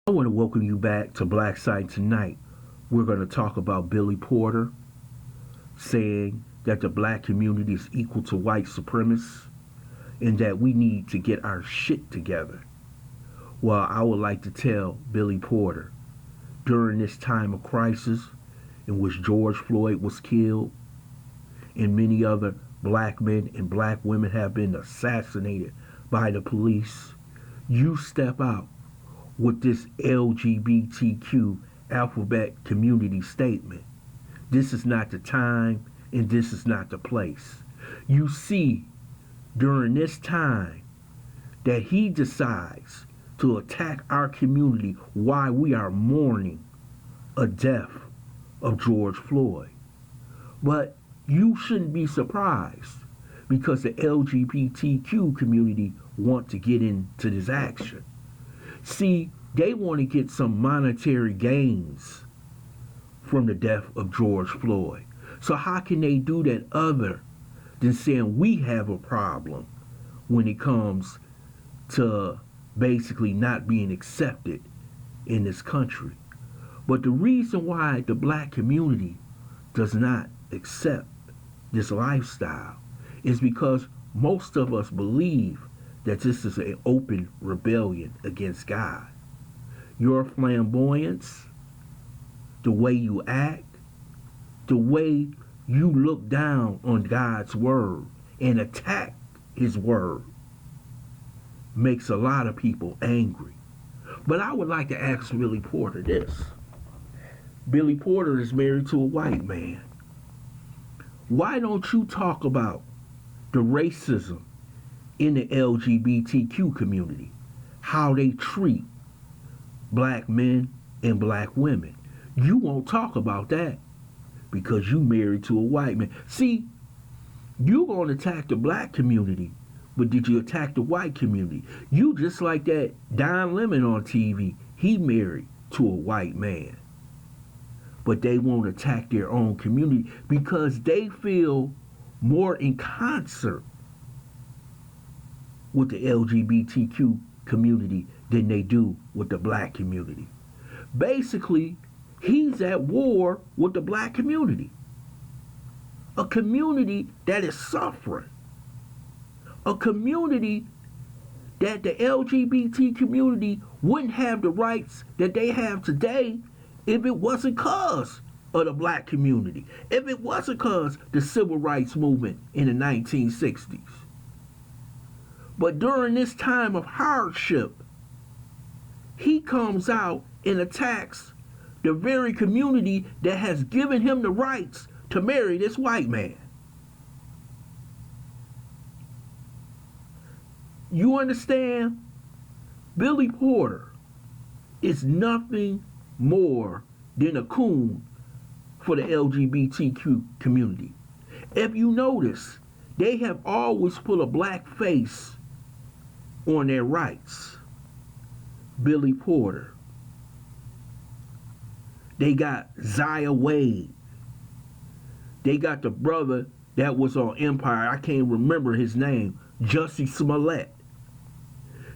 I want to welcome you back to Black Site Tonight. We're going to talk about Billy Porter saying that the black community is equal to white supremacists and that we need to get our shit together. Well, I would like to tell Billy Porter, during this time of crisis in which George Floyd was killed and many other black men and black women have been assassinated by the police, you step out with this LGBTQ alphabet community statement. This is not the time and this is not the place. You see, during this time that he decides to attack our community while we are mourning a death of George Floyd. But you shouldn't be surprised because the LGBTQ community want to get into this action. See, they want to get some monetary gains from the death of George Floyd. So how can they do that other than saying we have a problem when it comes to basically not being accepted in this country? But the reason why the black community does not accept this lifestyle is because most of us believe that this is an open rebellion against God. Your flamboyance, the way you act, the way you look down on God's word and attack his word makes a lot of people angry. But I would like to ask Billy Porter this. Billy Porter is married to a white man. Why don't you talk about the racism in the LGBTQ community? How they treat black men and black women. You won't talk about that because you married to a white man. See, you're going to attack the black community, but did you attack the white community? You just like that Don Lemon on TV. He married to a white man. But they won't attack their own community because they feel more in concert with the LGBTQ community than they do with the black community. Basically, he's at war with the black community. A community that is suffering. A community that the LGBT community wouldn't have the rights that they have today if it wasn't cause of the black community. If it wasn't cause the civil rights movement in the 1960s. But during this time of hardship, he comes out and attacks the very community that has given him the rights to marry this white man. You understand? Billy Porter is nothing more than a coon for the LGBTQ community. If you notice, they have always put a black face on their rights. Billy Porter. They got Zaya Wade. They got the brother that was on Empire. I can't remember his name. Jussie Smollett.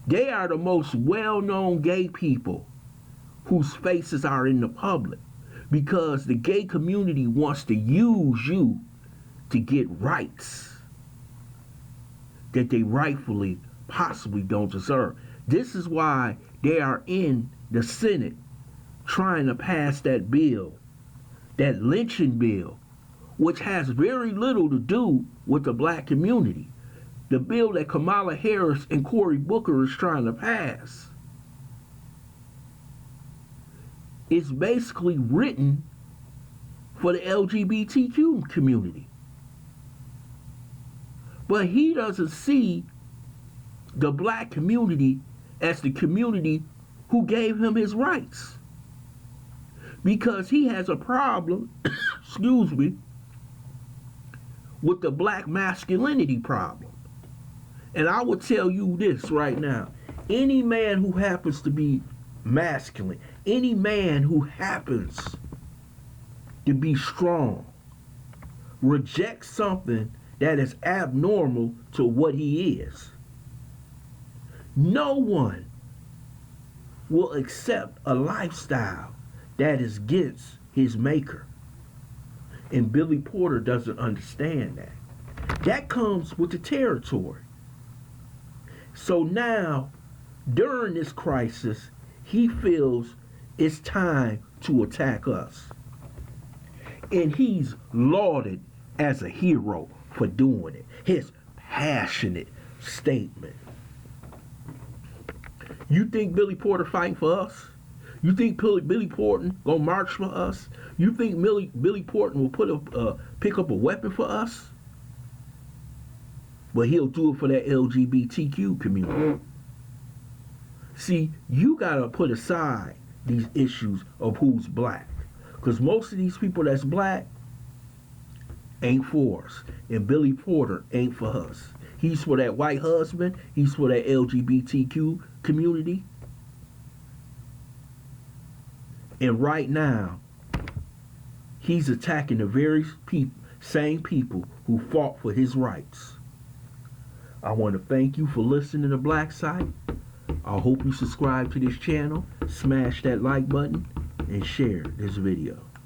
They are the most well-known gay people whose faces are in the public because the gay community wants to use you to get rights that they rightfully possibly don't deserve. This is why they are in the Senate trying to pass that bill, that lynching bill, which has very little to do with the black community. The bill that Kamala Harris and Cory Booker is trying to pass is basically written for the LGBTQ community. But he doesn't see the black community as the community who gave him his rights. Because he has a problem, excuse me, with the black masculinity problem. And I will tell you this right now. Any man who happens to be masculine, any man who happens to be strong, rejects something that is abnormal to what he is. No one will accept a lifestyle that is against his maker. And Billy Porter doesn't understand that. That comes with the territory. So now, during this crisis, he feels it's time to attack us. And he's lauded as a hero for doing it. His passionate statement. You think Billy Porter fighting for us? You think Billy Porter gonna march for us? You think Billy Porter will pick up a weapon for us? But he'll do it for that LGBTQ community. See, you gotta put aside these issues of who's black, because most of these people that's black ain't for us, and Billy Porter ain't for us. He's for that white husband. He's for that LGBTQ community. And right now, he's attacking the very same people who fought for his rights. I want to thank you for listening to Black Site. I hope you subscribe to this channel, smash that like button, and share this video.